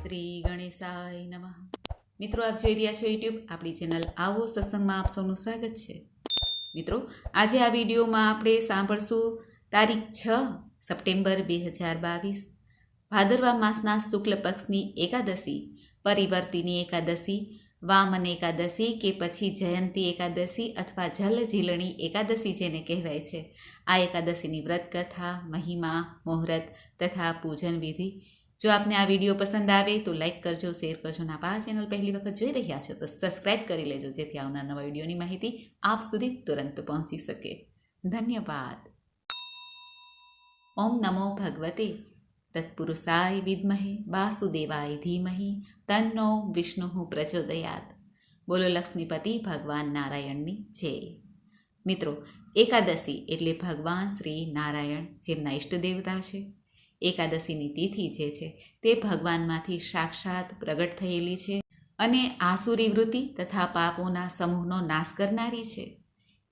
શ્રી ગણેશાય નમઃ. મિત્રો, આપ જોઈ રહ્યા છો યુટ્યુબ આપણી ચેનલ આવો સત્સંગમાં આપ સૌનું સ્વાગત છે. મિત્રો, આજે આ વિડીયોમાં આપણે સાંભળશું તારીખ 6 સપ્ટેમ્બર 2022 ભાદરવા માસના શુક્લ પક્ષની એકાદશી, પરિવર્તિની એકાદશી, વામન એકાદશી કે પછી જયંતી એકાદશી અથવા જલ ઝીલણી એકાદશી જેને કહેવાય છે. આ એકાદશીની વ્રત કથા, મહિમા, મુહૂર્ત તથા પૂજન વિધિ. જો આપને આ વિડીયો પસંદ આવે તો લાઇક કરજો, શેર કરજો અને આપ આ ચેનલ પહેલી વખત જોઈ રહ્યા છો તો સબસ્ક્રાઈબ કરી લેજો, જેથી આવનાર નવા વિડીયોની માહિતી આપ સુધી તુરંત પહોંચી શકે. ધન્યવાદ. ઓમ નમો ભગવતે તત્પુરુષાય વિદ્મહે વાસુદેવાય ધીમહિ તન્નો વિષ્ણુ પ્રચોદયાત. બોલો લક્ષ્મીપતિ ભગવાન નારાયણની જય. મિત્રો, એકાદશી એટલે ભગવાન શ્રી નારાયણ જેમના ઈષ્ટ દેવતા છે. એકાદશીની તિથિ જે છે તે ભગવાનમાંથી સાક્ષાત પ્રગટ થયેલી છે અને આસુરી વૃત્તિ તથા પાપોના સમૂહનો નાશ કરનારી છે.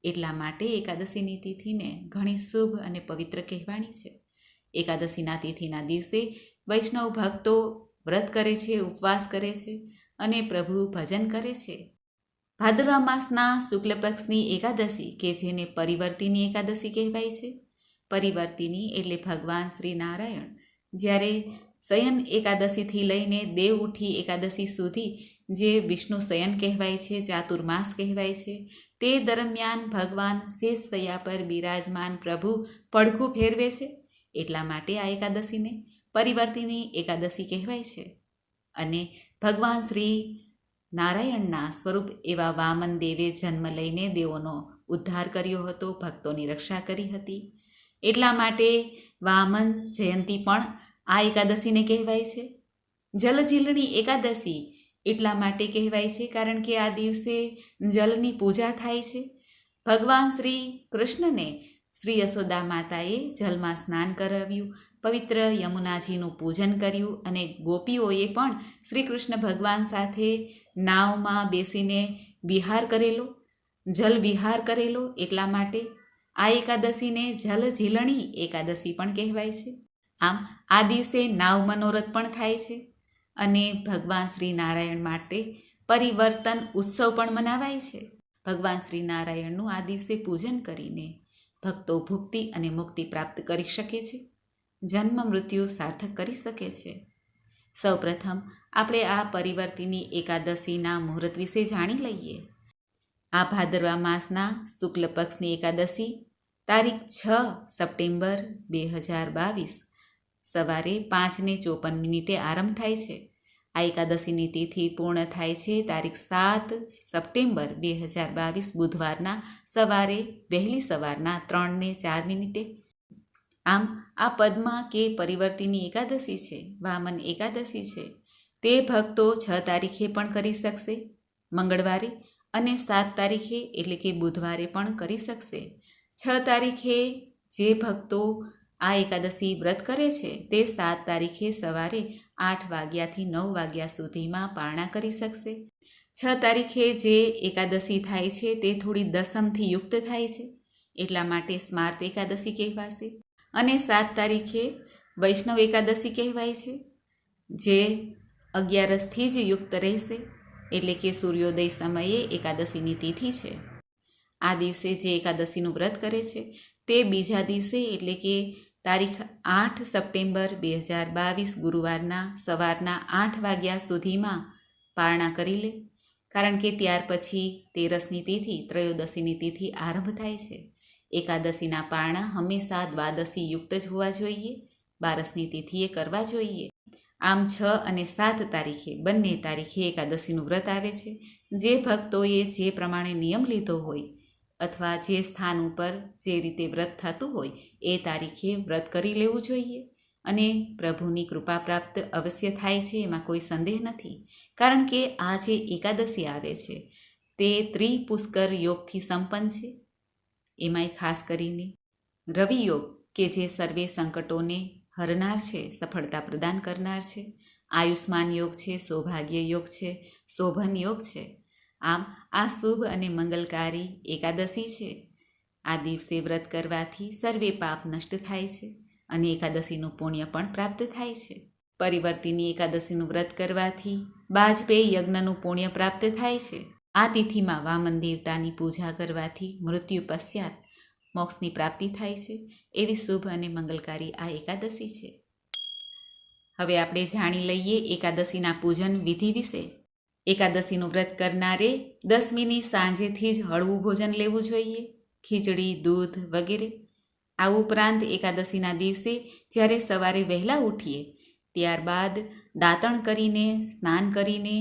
એટલા માટે એકાદશીની તિથિને ઘણી શુભ અને પવિત્ર કહેવાની છે. એકાદશીના તિથિના દિવસે વૈષ્ણવ ભક્તો વ્રત કરે છે, ઉપવાસ કરે છે અને પ્રભુ ભજન કરે છે. ભાદરવા માસના શુક્લ પક્ષની એકાદશી કે જેને પરિવર્તિની એકાદશી કહેવાય છે. પરિવર્તિની એટલે ભગવાન શ્રી નારાયણ જ્યારે શયન એકાદશીથી લઈને દેવ ઉઠી એકાદશી સુધી જે વિષ્ણુ શયન કહેવાય છે, ચાતુર્માસ કહેવાય છે, તે દરમિયાન ભગવાન શેષ શૈયા પર બિરાજમાન પ્રભુ પડખું ફેરવે છે. એટલા માટે આ એકાદશીને પરિવર્તિની એકાદશી કહેવાય છે. અને ભગવાન શ્રી નારાયણના સ્વરૂપ એવા વામન દેવે જન્મ લઈને દેવોનો ઉદ્ધાર કર્યો હતો, ભક્તોની રક્ષા કરી હતી. એટલા માટે વામન જયંતી પણ આ એકાદશીને કહેવાય છે. જલઝીલણી એકાદશી એટલા માટે કહેવાય છે કારણ કે આ દિવસે જલની પૂજા થાય છે. ભગવાન શ્રી કૃષ્ણને શ્રી યશોદા માતાએ જલમાં સ્નાન કરાવ્યું, પવિત્ર યમુનાજીનું પૂજન કર્યું અને ગોપીઓએ પણ શ્રી કૃષ્ણ ભગવાન સાથે નાવમાં બેસીને વિહાર કરેલો, જલ વિહાર કરેલો. એટલા માટે આ એકાદશીને જલ ઝીલણી એકાદશી પણ કહેવાય છે. આમ આ દિવસે નાવ મનોરથ પણ થાય છે અને ભગવાન શ્રી નારાયણ માટે પરિવર્તન ઉત્સવ પણ મનાવાય છે. ભગવાન શ્રી નારાયણનું આ દિવસે પૂજન કરીને ભક્તો ભુક્તિ અને મુક્તિ પ્રાપ્ત કરી શકે છે, જન્મ મૃત્યુ સાર્થક કરી શકે છે. સૌપ્રથમ આપણે આ પરિવર્તિની એકાદશીના મુહૂર્ત વિશે જાણી લઈએ. આ ભાદરવા માસના શુક્લ પક્ષની એકાદશી તારીખ 6 સપ્ટેમ્બર 2022 સવારે 5:54 આરંભ થાય છે. આ એકાદશીની તિથિ પૂર્ણ થાય છે તારીખ 7 સપ્ટેમ્બર 2022 બુધવારના સવારે વહેલી સવારના 3:04. આમ આ પદમાં કે પરિવર્તિની એકાદશી છે, વામન એકાદશી છે, તે ભક્તો 6 તારીખે પણ કરી શકશે, મંગળવારે, અને 7 તારીખે એટલે કે બુધવારે પણ કરી શકશે. 6 તારીખે જે ભક્તો આ એકાદશી વ્રત કરે છે તે 7 તારીખે સવારે 8 વાગ્યાથી 9 વાગ્યા સુધીમાં પારણા કરી શકશે. 6 તારીખે જે એકાદશી થાય છે તે થોડી દસમથી યુક્ત થાય છે, એટલા માટે સ્માર્ત એકાદશી કહેવાશે. અને 7 તારીખે વૈષ્ણવ એકાદશી કહેવાય છે, જે 11થી જ યુક્ત રહેશે, એટલે કે સૂર્યોદય સમયે એકાદશીની તિથિ છે. આ દિવસે જે એકાદશીનું વ્રત કરે છે તે બીજા દિવસે એટલે કે તારીખ 8 સપ્ટેમ્બર 2022 ગુરુવારના સવારના 8 વાગ્યા સુધીમાં પારણા કરી લે, કારણ કે ત્યાર પછી 13ની તિથિ, ત્રયોદશીની તિથિ આરંભ થાય છે. એકાદશીના પારણા હંમેશા દ્વાદશી યુક્ત જ હોવા જોઈએ, 12ની તિથિએ કરવા જોઈએ. આમ 6 અને 7 તારીખે બંને તારીખે એકાદશીનું વ્રત આવે છે. જે ભક્તોએ જે પ્રમાણે નિયમ લીધો હોય અથવા જે સ્થાન ઉપર જે રીતે વ્રત થતું હોય એ તારીખે વ્રત કરી લેવું જોઈએ અને પ્રભુની કૃપા પ્રાપ્ત અવશ્ય થાય છે, એમાં કોઈ સંદેહ નથી. કારણ કે આ જે એકાદશી આવે છે તે ત્રિપુષ્કર યોગથી સંપન્ન છે. એમાંય ખાસ કરીને રવિ યોગ કે જે સર્વે સંકટોને હરનાર છે, સફળતા પ્રદાન કરનાર છે, આયુષ્માન યોગ છે, સૌભાગ્ય યોગ છે, શોભન યોગ છે. આમ આ શુભ અને મંગલકારી એકાદશી છે. આ દિવસે વ્રત કરવાથી સર્વે પાપ નષ્ટ થાય છે અને એકાદશીનું પુણ્ય પણ પ્રાપ્ત થાય છે. પરિવર્તિની એકાદશીનું વ્રત કરવાથી બાજપેયી યજ્ઞનું પુણ્ય પ્રાપ્ત થાય છે. આ તિથિમાં વામન દેવતાની પૂજા કરવાથી મૃત્યુ પશ્ચાત મોક્ષની પ્રાપ્તિ થાય છે. એવી શુભ અને મંગલકારી આ એકાદશી છે. હવે આપણે જાણી લઈએ એકાદશીના પૂજન વિધિ વિશે. એકાદશીનું વ્રત કરનારે 10મીની સાંજેથી જ હળવું ભોજન લેવું જોઈએ, ખીચડી, દૂધ વગેરે. આ ઉપરાંત એકાદશીના દિવસે જ્યારે સવારે વહેલા ઉઠીએ ત્યારબાદ દાંતણ કરીને, સ્નાન કરીને,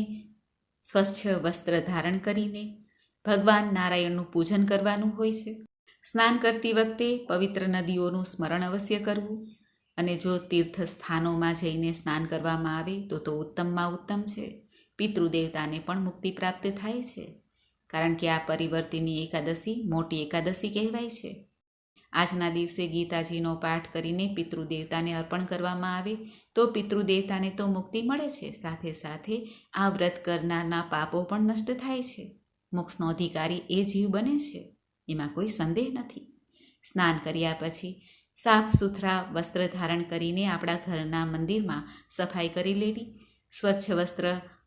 સ્વચ્છ વસ્ત્ર ધારણ કરીને ભગવાન નારાયણનું પૂજન કરવાનું હોય છે. સ્નાન કરતી વખતે પવિત્ર નદીઓનું સ્મરણ અવશ્ય કરવું, અને જો તીર્થ સ્થાનોમાં જઈને સ્નાન કરવામાં આવે તો ઉત્તમમાં ઉત્તમ છે. પિતૃદેવતાને પણ મુક્તિ પ્રાપ્ત થાય છે, કારણ કે આ પરિવર્તિની એકાદશી મોટી એકાદશી કહેવાય છે. આજના દિવસે ગીતાજીનો પાઠ કરીને પિતૃદેવતાને અર્પણ કરવામાં આવે તો પિતૃદેવતાને તો મુક્તિ મળે છે, સાથે સાથે આ વ્રત કરનારના પાપો પણ નષ્ટ થાય છે. મોક્ષનો અધિકારી એ જીવ બને છે, એમાં કોઈ સંદેહ નથી. સ્નાન કર્યા પછી સાફ સુથરા વસ્ત્ર ધારણ કરીને આપણા ઘરના મંદિરમાં સફાઈ કરી લેવી, સ્વચ્છ વસ્ત્ર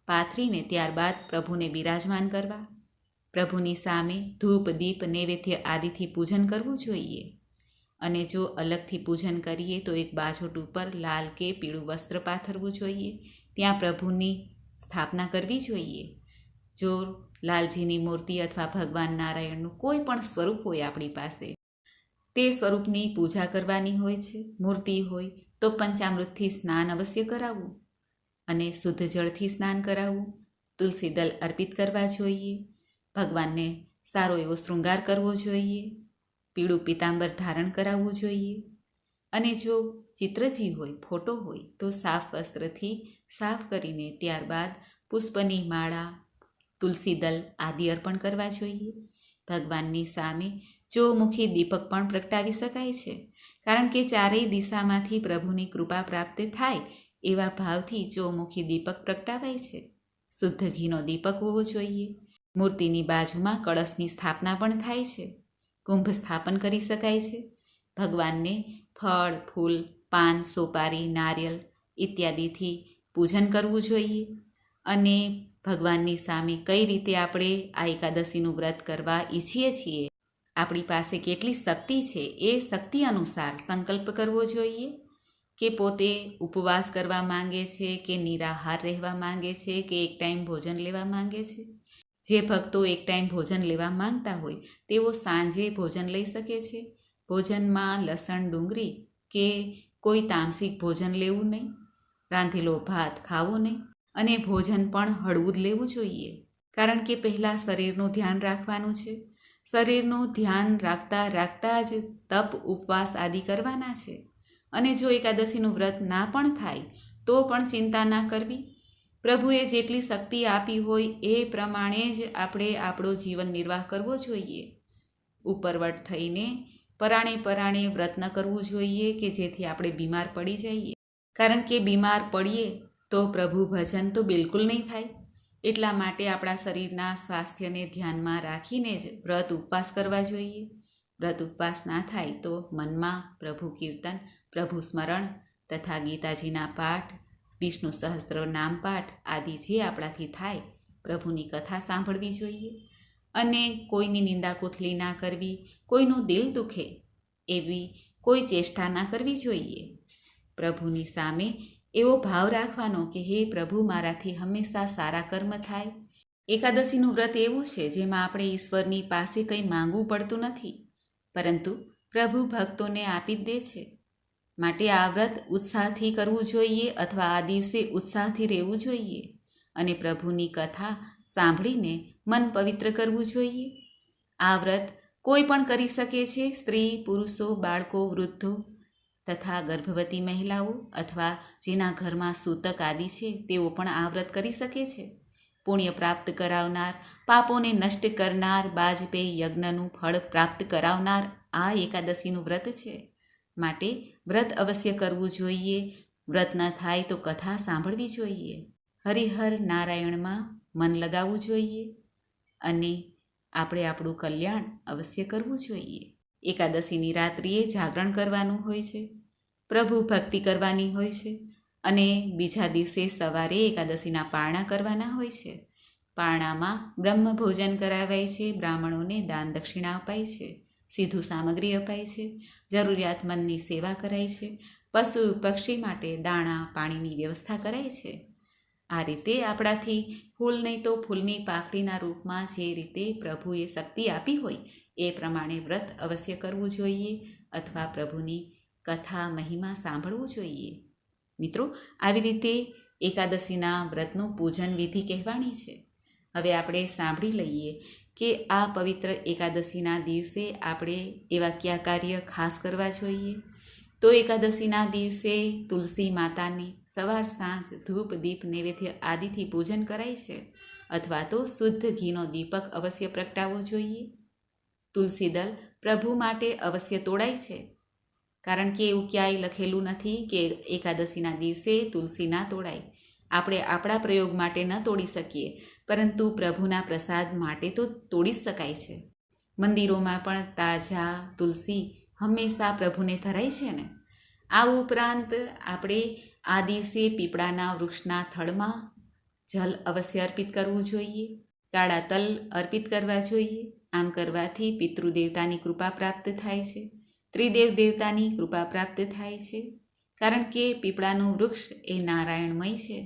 પાથરીને ત્યારબાદ પ્રભુને બિરાજમાન કરવા, પ્રભુની સામે ધૂપ, દીપ, નૈવેદ્ય આદિથી પૂજન કરવું જોઈએ. અને જો અલગથી પૂજન કરીએ તો એક બાજોટ ઉપર લાલ કે પીળું વસ્ત્ર પાથરવું જોઈએ, ત્યાં પ્રભુની સ્થાપના કરવી જોઈએ. જો લાલજીની મૂર્તિ અથવા ભગવાન નારાયણનું કોઈ પણ સ્વરૂપ હોય આપણી પાસે, તે સ્વરૂપની પૂજા કરવાની હોય છે. મૂર્તિ હોય તો પંચામૃતથી સ્નાન અવશ્ય કરાવવું અને શુદ્ધ જળથી સ્નાન કરાવવું. તુલસી દલ અર્પિત કરવા જોઈએ. ભગવાનને સારો એવો શૃંગાર કરવો જોઈએ. પીળું પીતાંબર ધારણ કરાવવું જોઈએ. અને જો ચિત્રજી હોય, ફોટો હોય તો સાફ વસ્ત્રથી સાફ કરીને ત્યારબાદ પુષ્પની માળા, તુલસી દલ આદિ અર્પણ કરવા જોઈએ. ભગવાનની સામે ચોમુખી દીપક પણ પ્રગટાવી શકાય છે, કારણ કે ચારેય દિશામાંથી પ્રભુની કૃપા પ્રાપ્ત થાય એવા ભાવથી ચોમુખી દીપક પ્રગટાવાય છે. શુદ્ધ ઘીનો દીપક હોવો જોઈએ. મૂર્તિની બાજુમાં કળશની સ્થાપના પણ થાય છે. કુંભ સ્થાપન કરી શકાય છે. ભગવાનને ફળ, ફૂલ, પાન, સોપારી, નારિયેલ ઇત્યાદિથી પૂજન કરવું જોઈએ. અને ભગવાનની સામે કઈ રીતે આપણે આ એકાદશીનું વ્રત કરવા ઈચ્છીએ છીએ, આપણી પાસે કેટલી શક્તિ છે, એ શક્તિ અનુસાર સંકલ્પ કરવો જોઈએ કે પોતે ઉપવાસ કરવા માંગે છે, કે નિરાહાર રહેવા માંગે છે, કે એક ટાઈમ ભોજન લેવા માંગે છે. જે ભક્તો એક ટાઈમ ભોજન લેવા માંગતા હોય તેઓ સાંજે ભોજન લઈ શકે છે. ભોજનમાં લસણ, ડુંગળી કે કોઈ તામસિક ભોજન લેવું નહીં, રાંધેલો ભાત ખાવો નહીં, અને ભોજન પણ હળવું જ લેવું જોઈએ, કારણ કે પહેલાં શરીરનું ધ્યાન રાખવાનું છે. શરીરનું ધ્યાન રાખતા જ તપ, ઉપવાસ આદિ કરવાના છે. અને જો એકાદશીનું વ્રત ના પણ થાય તો પણ ચિંતા ના કરવી. પ્રભુએ જેટલી શક્તિ આપી હોય એ પ્રમાણે જ આપણે આપણો જીવન નિર્વાહ કરવો જોઈએ. ઉપરવટ થઈને પરાણે વ્રત ન કરવું જોઈએ કે જેથી આપણે બીમાર પડી જઈએ, કારણ કે બીમાર પડીએ તો પ્રભુ ભજન તો બિલકુલ નહીં થાય. એટલા માટે આપણા શરીરના સ્વાસ્થ્યને ધ્યાનમાં રાખીને જ વ્રત ઉપવાસ કરવા જોઈએ. વ્રત ઉપવાસ ના થાય તો મનમાં પ્રભુ કીર્તન, પ્રભુ સ્મરણ તથા ગીતાજીના પાઠ, વિષ્ણુ સહસ્ત્ર નામ પાઠ આદિ જે આપણાથી થાય, પ્રભુની કથા સાંભળવી જોઈએ. અને કોઈની નિંદા કુથલી ના કરવી, કોઈનું દિલ દુખે એવી કોઈ ચેષ્ટા ના કરવી જોઈએ. પ્રભુની સામે એવો ભાવ રાખવાનો કે હે પ્રભુ, મારાથી હંમેશા સારા કર્મ થાય. એકાદશીનું વ્રત એવું છે જેમાં આપણે ઈશ્વરની પાસે કંઈ માંગવું પડતું નથી, પરંતુ પ્રભુ ભક્તોને આપી જ દે છે. માટે આ વ્રત ઉત્સાહથી કરવું જોઈએ અથવા આ દિવસે ઉત્સાહથી રહેવું જોઈએ અને પ્રભુની કથા સાંભળીને મન પવિત્ર કરવું જોઈએ. આ વ્રત કોઈ પણ કરી શકે છે. સ્ત્રી, પુરુષો, બાળકો, વૃદ્ધો તથા ગર્ભવતી મહિલાઓ અથવા જેના ઘરમાં સૂતક આદિ છે તેઓ પણ આ વ્રત કરી શકે છે. પુણ્ય પ્રાપ્ત કરાવનાર, પાપોને નષ્ટ કરનાર, બાજપેયી યજ્ઞનું ફળ પ્રાપ્ત કરાવનાર આ એકાદશીનું વ્રત છે. માટે વ્રત અવશ્ય કરવું જોઈએ. વ્રત ન થાય તો કથા સાંભળવી જોઈએ. હરિહર નારાયણમાં મન લગાવવું જોઈએ અને આપણે આપણું કલ્યાણ અવશ્ય કરવું જોઈએ. એકાદશીની રાત્રિએ જાગરણ કરવાનું હોય છે, પ્રભુ ભક્તિ કરવાની હોય છે અને બીજા દિવસે સવારે એકાદશીના પારણા કરવાના હોય છે. પારણામાં બ્રહ્મ ભોજન કરાવાય છે, બ્રાહ્મણોને દાન દક્ષિણા અપાય છે, સીધું સામગ્રી અપાય છે, જરૂરિયાતમંદની સેવા કરાય છે, પશુ પક્ષી માટે દાણા પાણીની વ્યવસ્થા કરાય છે. આ રીતે આપણાથી ફૂલ નહીં તો ફૂલની પાકડીના રૂપમાં જે રીતે પ્રભુએ શક્તિ આપી હોય એ પ્રમાણે વ્રત અવશ્ય કરવું જોઈએ અથવા પ્રભુની કથા મહિમા સાંભળવું જોઈએ. મિત્રો, આવી રીતે એકાદશીના વ્રતનું પૂજન વિધિ કહેવાની છે. હવે આપણે સાંભળી લઈએ કે આ પવિત્ર એકાદશીના દિવસે આપણે એવા કયા કાર્ય ખાસ કરવા જોઈએ. તો એકાદશીના દિવસે તુલસી માતાને સવાર સાંજ ધૂપ દીપ નૈવેદ્ય આદિથી પૂજન કરાય છે અથવા તો શુદ્ધ ઘીનો દીપક અવશ્ય પ્રગટાવવો જોઈએ. તુલસી દળ પ્રભુ માટે અવશ્ય તોડાય છે, કારણ કે એવું ક્યાંય લખેલું નથી કે એકાદશીના દિવસે તુલસી ના તોડાય. આપણે આપણા પ્રયોગ માટે ન તોડી શકીએ, પરંતુ પ્રભુના પ્રસાદ માટે તો તોડી જ શકાય છે. મંદિરોમાં પણ તાજા તુલસી હંમેશા પ્રભુને ધરાય છે ને. આ ઉપરાંત આપણે આ દિવસે પીપળાના વૃક્ષના થડમાં જલ અવશ્ય અર્પિત કરવું જોઈએ, કાળા તલ અર્પિત કરવા જોઈએ. આમ કરવાથી પિતૃદેવતાની કૃપા પ્રાપ્ત થાય છે, ત્રિદેવ દેવતાની કૃપા પ્રાપ્ત થાય છે, કારણ કે પીપળાનું વૃક્ષ એ નારાયણમય છે.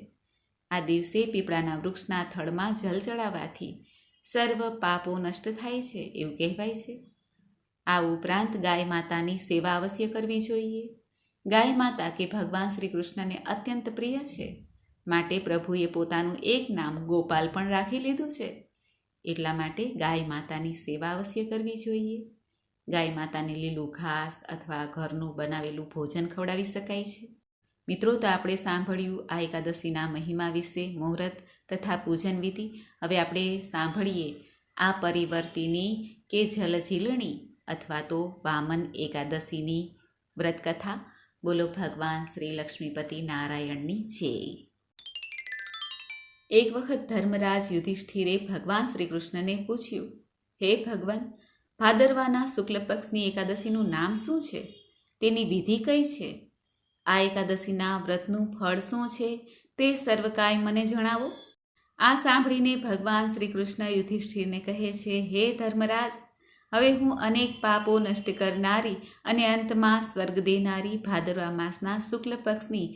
આ દિવસે પીપળાના વૃક્ષના થડમાં જલ ચડાવવાથી સર્વ પાપો નષ્ટ થાય છે એવું કહેવાય છે. આ ઉપરાંત ગાય માતાની સેવા અવશ્ય કરવી જોઈએ. ગાય માતા કે ભગવાન શ્રી કૃષ્ણને અત્યંત પ્રિય છે, માટે પ્રભુએ પોતાનું એક નામ ગોપાલ પણ રાખી લીધું છે. એટલા માટે ગાય માતાની સેવા અવશ્ય કરવી જોઈએ. ગાય માતાને લીલું ઘાસ અથવા ઘરનું બનાવેલું ભોજન ખવડાવી શકાય છે. મિત્રો, તો આપણે સાંભળ્યું આ એકાદશીના મહિમા વિશે, મુહૂર્ત તથા પૂજન વિધિ. હવે આપણે સાંભળીએ આ પરિવર્તિની કે જલઝીલણી અથવા તો વામન એકાદશીની વ્રતકથા. બોલો ભગવાન શ્રી લક્ષ્મીપતિ નારાયણની જય. એક વખત ધર્મરાજ યુધિષ્ઠિરે ભગવાન શ્રી કૃષ્ણને પૂછ્યું, હે ભગવાન, ભાદરવાના શુક્લ પક્ષની એકાદશીનું નામ શું છે? તેની વિધિ કઈ છે? આ એકાદશીના વ્રતનું ફળ શું છે તે સર્વકાય મને જણાવો. આ સાંભળીને ભગવાન શ્રી કૃષ્ણ યુધિષ્ઠિરને કહે છે, હે ધર્મરાજ, હવે હું અનેક પાપો નષ્ટ કરનારી અને અંતમાં સ્વર્ગ દેનારી ભાદરવા માસના શુક્લ પક્ષની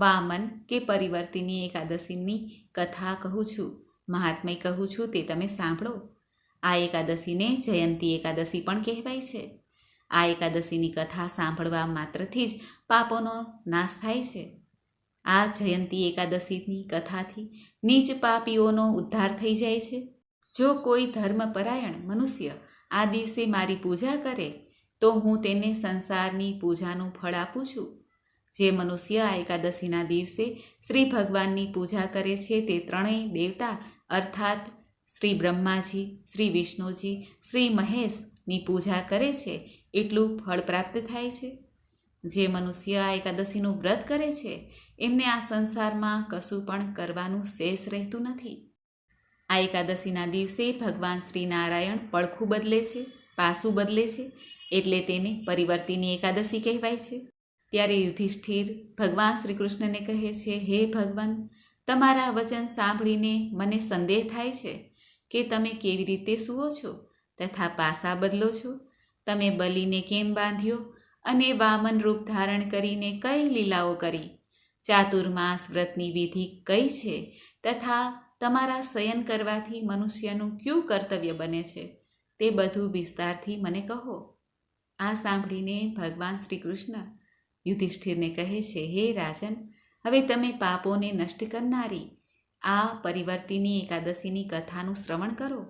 વામન કે પરિવર્તિની એકાદશીની કથા કહું છું, મહાત્મય કહું છું, તે તમે સાંભળો. આ એકાદશીને જયંતી એકાદશી પણ કહેવાય છે. આ એકાદશીની કથા સાંભળવા માત્રથી જ પાપોનો નાશ થાય છે. આ જયંતી એકાદશીની કથાથી નીચ પાપીઓનો ઉદ્ધાર થઈ જાય છે. જો કોઈ ધર્મપરાયણ મનુષ્ય આ દિવસે મારી પૂજા કરે તો હું તેને સંસારની પૂજાનું ફળ આપું છું. જે મનુષ્ય આ એકાદશીના દિવસે શ્રી ભગવાનની પૂજા કરે છે તે ત્રણેય દેવતા અર્થાત શ્રી બ્રહ્માજી, શ્રી વિષ્ણુજી, શ્રી મહેશની પૂજા કરે છે એટલું ફળ પ્રાપ્ત થાય છે. જે મનુષ્ય આ એકાદશીનું વ્રત કરે છે એમને આ સંસારમાં કશું પણ કરવાનું શેષ રહેતું નથી. આ એકાદશીના દિવસે ભગવાન શ્રી નારાયણ પડખું બદલે છે, પાસું બદલે છે, એટલે તેને પરિવર્તિની એકાદશી કહેવાય છે. ત્યારે યુધિષ્ઠિર ભગવાન શ્રી કૃષ્ણને કહે છે, હે ભગવાન, તમારા વચન સાંભળીને મને સંદેહ થાય છે કે તમે કેવી રીતે સૂવો છો તથા પાસા બદલો છો. તમે બલિને કેમ બાંધ્યો અને વામન રૂપ ધારણ કરીને કઈ લીલાઓ કરી? ચાતુર્માસ વ્રતની વિધિ કઈ છે તથા તમારા શયન કરવાથી મનુષ્યનું કયું કર્તવ્ય બને છે તે બધું વિસ્તારથી મને કહો. આ સાંભળીને ભગવાન શ્રી કૃષ્ણ યુધિષ્ઠિરને કહે છે, હે રાજન, હવે તમે પાપોને નષ્ટ કરનારી આ પરિવર્તિની એકાદશીની કથાનું શ્રવણ કરો.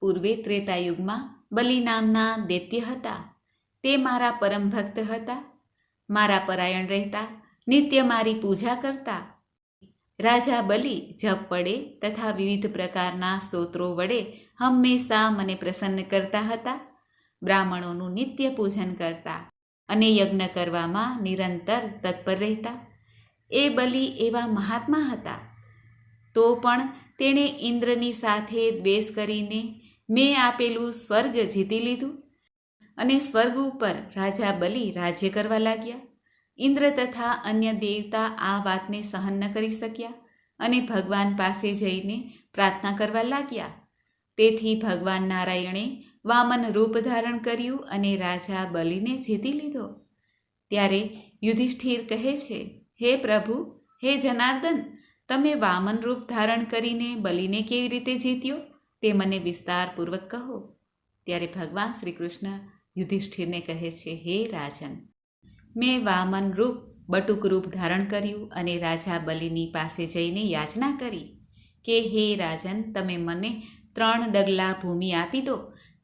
પૂર્વે ત્રેતાયુગમાં બલિ નામના દૈત્ય હતા. તે મારા પરમ ભક્ત હતા, મારા પરાયણ રહેતા, નિત્ય મારી પૂજા કરતા. રાજા બલિ જપ વડે તથા વિવિધ પ્રકારના સ્તોત્રો વડે હંમેશા મને પ્રસન્ન કરતા હતા. બ્રાહ્મણોનું નિત્ય પૂજન કરતા અને યજ્ઞ કરવામાં નિરંતર તત્પર રહેતા. એ બલિ એવા મહાત્મા હતા, તો પણ તેણે ઇન્દ્રની સાથે દ્વેષ કરીને મેં આપેલું સ્વર્ગ જીતી લીધું અને સ્વર્ગ ઉપર રાજા બલિ રાજ્ય કરવા લાગ્યા. ઇન્દ્ર તથા અન્ય દેવતા આ વાતને સહન ન કરી શક્યા અને ભગવાન પાસે જઈને પ્રાર્થના કરવા લાગ્યા. તેથી ભગવાન નારાયણે વામન રૂપ ધારણ કર્યું અને રાજા બલિને જીતી લીધો. ત્યારે યુધિષ્ઠિર કહે છે, હે પ્રભુ, હે જનાર્દન, તમે વામન રૂપ ધારણ કરીને બલિને કેવી રીતે જીત્યો તે મને વિસ્તારપૂર્વક કહો. ત્યારે ભગવાન શ્રી કૃષ્ણ યુધિષ્ઠિરને કહે છે, હે રાજન, મેં વામન રૂપ બટુક રૂપ ધારણ કર્યું અને રાજા બલિની પાસે જઈને યાચના કરી કે હે રાજન, તમે મને 3 ડગલા ભૂમિ આપી દો,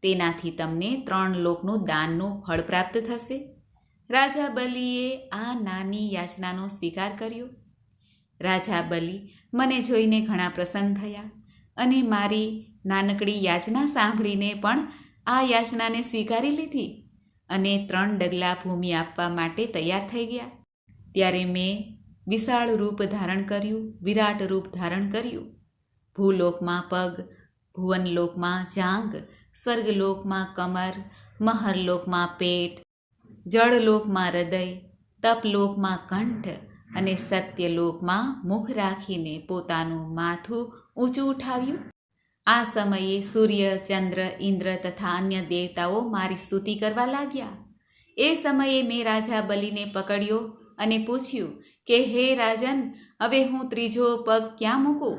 તેનાથી તમને 3 લોકનું દાનનું ફળ પ્રાપ્ત થશે. રાજા બલિએ આ નાની યાચનાનો સ્વીકાર કર્યો. રાજા બલિ મને જોઈને ઘણા પ્રસન્ન થયા અને મારી નાનકડી યાચના સાંભળીને પણ આ યાચનાને સ્વીકારી લીધી અને 3 ડગલા ભૂમિ આપવા માટે તૈયાર થઈ ગયા. ત્યારે મેં વિશાળ રૂપ ધારણ કર્યું, વિરાટ રૂપ ધારણ કર્યું. ભૂલોકમાં પગ, ભુવનલોકમાં જાંઘ, સ્વર્ગલોકમાં કમર, મહરલોકમાં પેટ, જળલોકમાં હૃદય, તપલોકમાં કંઠ અને સત્યલોકમાં મુખ રાખીને પોતાનું માથું ઊંચું ઉઠાવ્યું. આ સમયે સૂર્ય, ચંદ્ર, ઇન્દ્ર તથા અન્ય દેવતાઓ મારી સ્તુતિ કરવા લાગ્યા. એ સમયે મેં રાજા બલિને પકડ્યો અને પૂછ્યું કે હે રાજન, હવે હું ત્રીજો પગ ક્યાં મૂકું?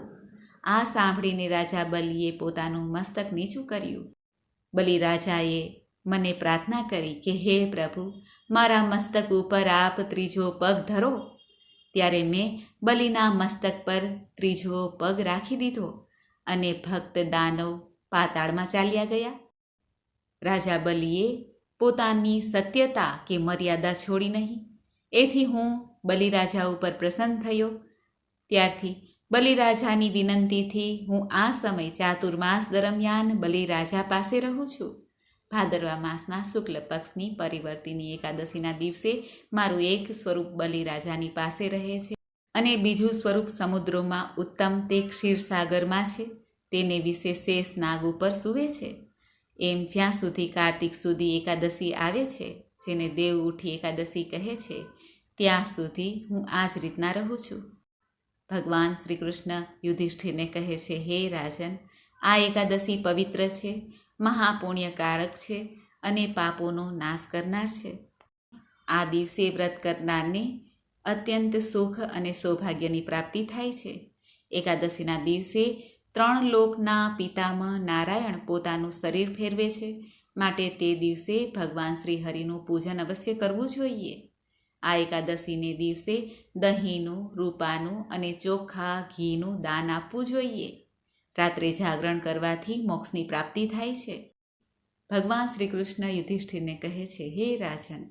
આ સાંભળીને રાજા બલિએ પોતાનું મસ્તક નીચું કર્યું. બલિરાજાએ મને પ્રાર્થના કરી કે હે પ્રભુ, મારા મસ્તક ઉપર આપ ત્રીજો પગ ધરો. ત્યારે મેં બલિના મસ્તક પર ત્રીજો પગ રાખી દીધો અને ભક્ત દાનવ પાતાળમાં ચાલ્યા ગયા. રાજા બલિએ પોતાની સત્યતા કે મર્યાદા છોડી નહીં. એથી હું બલિરાજા ઉપર પ્રસન્ન થયો. ત્યારથી બલિરાજાની વિનંતીથી હું આ સમય ચાતુર્માસ દરમિયાન બલિરાજા પાસે રહું છું. ભાદરવા માસના શુક્લ પક્ષની પરિવર્તિની એકાદશીના દિવસે મારું એક સ્વરૂપ બલિરાજાની પાસે રહે છે અને બીજું સ્વરૂપ સમુદ્રોમાં ઉત્તમ તે ક્ષીરસાગરમાં છે. તેને વિશે શેષ નાગ ઉપર સૂવે છે. એમ જ્યાં સુધી કાર્તિક સુધી એકાદશી આવે છે, જેને દેવ ઉઠી એકાદશી કહે છે, ત્યાં સુધી હું આ જ રીતના રહું છું. ભગવાન શ્રી કૃષ્ણ યુધિષ્ઠિરને કહે છે, હે રાજન, આ એકાદશી પવિત્ર છે, મહાપુણ્યકારક છે અને પાપોનો નાશ કરનાર છે. આ દિવસે વ્રત કરનારને અત્યંત સુખ અને સૌભાગ્યની પ્રાપ્તિ થાય છે. એકાદશીના દિવસે 3 લોકના પિતામહ નારાયણ પોતાનું શરીર ફેરવે છે, માટે તે દિવસે ભગવાન શ્રી હરિનું પૂજન અવશ્ય કરવું જોઈએ. આ એકાદશીને દિવસે દહીંનું, રૂપાનું અને ચોખ્ખા ઘીનું દાન આપવું જોઈએ. રાત્રે જાગરણ કરવાથી મોક્ષની પ્રાપ્તિ થાય છે. ભગવાન શ્રી કૃષ્ણ યુધિષ્ઠિરને કહે છે, હે રાજન,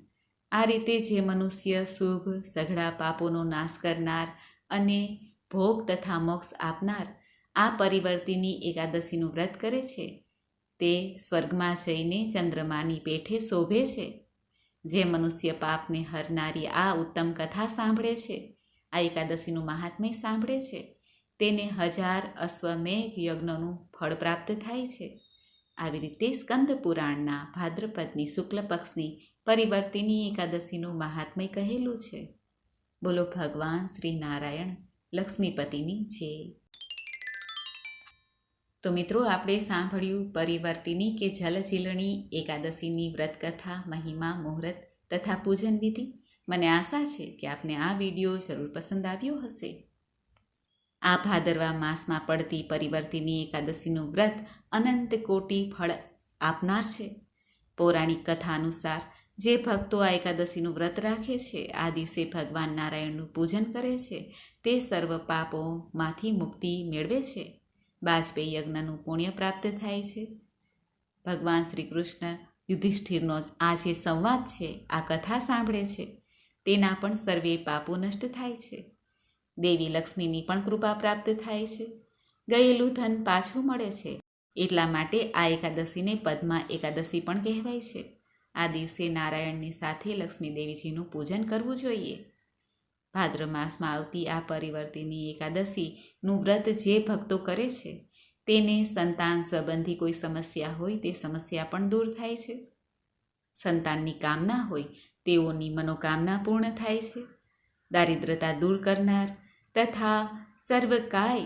આ રીતે જે મનુષ્ય શુભ, સઘળા પાપોનો નાશ કરનાર અને ભોગ તથા મોક્ષ આપનાર આ પરિવર્તિની એકાદશીનું વ્રત કરે છે, તે સ્વર્ગમાં જઈને ચંદ્રમાની પેઠે શોભે છે. જે મનુષ્ય પાપને હરનારી આ ઉત્તમ કથા સાંભળે છે, આ એકાદશીનું મહાત્મ્ય સાંભળે છે, તેને 1000 અશ્વમેઘ યજ્ઞનું ફળ પ્રાપ્ત થાય છે. આવી રીતે સ્કંદ પુરાણના ભાદ્રપદની શુક્લ પક્ષની પરિવર્તિની એકાદશીનું મહાત્મ્ય કહેલું છે. બોલો ભગવાન શ્રી નારાયણ લક્ષ્મીપતિની જય. તો મિત્રો, આપણે સાંભળ્યું પરિવર્તિની કે જલજીલણી એકાદશીની વ્રતકથા, મહિમા, મુહૂર્ત તથા પૂજન વિધિ. મને આશા છે કે આપને આ વિડીયો જરૂર પસંદ આવ્યો હશે. આ ભાદરવા માસમાં પડતી પરિવર્તિની એકાદશીનું વ્રત અનંત કોટી ફળ આપનાર છે. પૌરાણિક કથા અનુસાર જે ભક્તો આ એકાદશીનું વ્રત રાખે છે, આ દિવસે ભગવાન નારાયણનું પૂજન કરે છે, તે સર્વ પાપોમાંથી મુક્તિ મેળવે છે. બાજપેયી યજ્ઞનું પુણ્ય પ્રાપ્ત થાય છે. ભગવાન શ્રી કૃષ્ણ યુધિષ્ઠિરનો આ જે સંવાદ છે, આ કથા સાંભળે છે, તેના પણ સર્વે પાપો નષ્ટ થાય છે. દેવી લક્ષ્મીની પણ કૃપા પ્રાપ્ત થાય છે. ગયેલું ધન પાછું મળે છે. એટલા માટે આ એકાદશીને પદ્મા એકાદશી પણ કહેવાય છે. આ દિવસે નારાયણની સાથે લક્ષ્મી દેવીજીનું પૂજન કરવું જોઈએ. ભાદ્ર માસમાં આવતી આ પરિવર્તિની એકાદશીનું વ્રત જે ભક્તો કરે છે, તેને સંતાન સંબંધી કોઈ સમસ્યા હોય તે સમસ્યા પણ દૂર થાય છે. સંતાનની કામના હોય તેઓની મનોકામના પૂર્ણ થાય છે. દારિદ્રતા દૂર કરનાર તથા સર્વકાય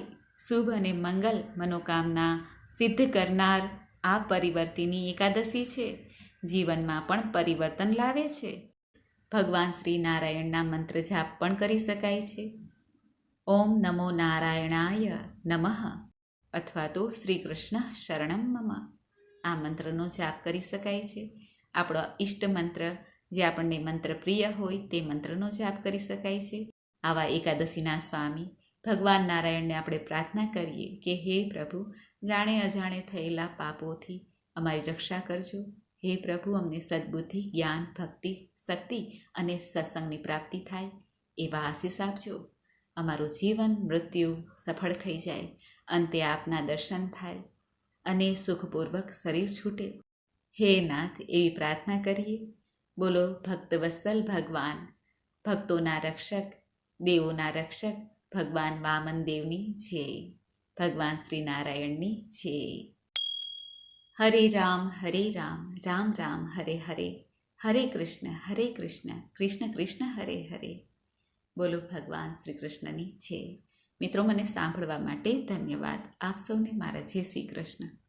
શુભ અને મંગલ મનોકામના સિદ્ધ કરનાર આ પરિવર્તિની એકાદશી છે. જીવનમાં પણ પરિવર્તન લાવે છે. ભગવાન શ્રી નારાયણના મંત્ર જાપ પણ કરી શકાય છે. ઓમ નમો નારાયણાય નમઃ અથવા તો શ્રી કૃષ્ણ શરણમ મમ આ મંત્રનો જાપ કરી શકાય છે. આપણો ઈષ્ટ મંત્ર જે આપણને મંત્ર પ્રિય હોય તે મંત્રનો જાપ કરી શકાય છે. આવા એકાદશીના સ્વામી ભગવાન નારાયણને આપણે પ્રાર્થના કરીએ કે હે પ્રભુ, જાણે અજાણે થયેલા પાપોથી અમારી રક્ષા કરજો. હે પ્રભુ, અમને સદ્બુદ્ધિ, જ્ઞાન, ભક્તિ, શક્તિ અને સત્સંગની પ્રાપ્તિ થાય એવા આશીષ આપજો. અમારું જીવન મૃત્યુ સફળ થઈ જાય, અંતે આપના દર્શન થાય અને સુખપૂર્વક શરીર છૂટે. હે નાથ, એવી પ્રાર્થના કરીએ. બોલો ભક્તવત્સલ ભગવાન, ભક્તોના રક્ષક, દેવોના રક્ષક ભગવાન વામન દેવની જય. ભગવાન શ્રી નારાયણની જય. હરે રામ, રામ રામ હરે હરે, હરે કૃષ્ણ, કૃષ્ણ કૃષ્ણ હરે હરે. બોલો ભગવાન શ્રી કૃષ્ણની જય. મિત્રો, મને સાંભળવા માટે ધન્યવાદ. આપ સૌને મારા જય શ્રી કૃષ્ણ.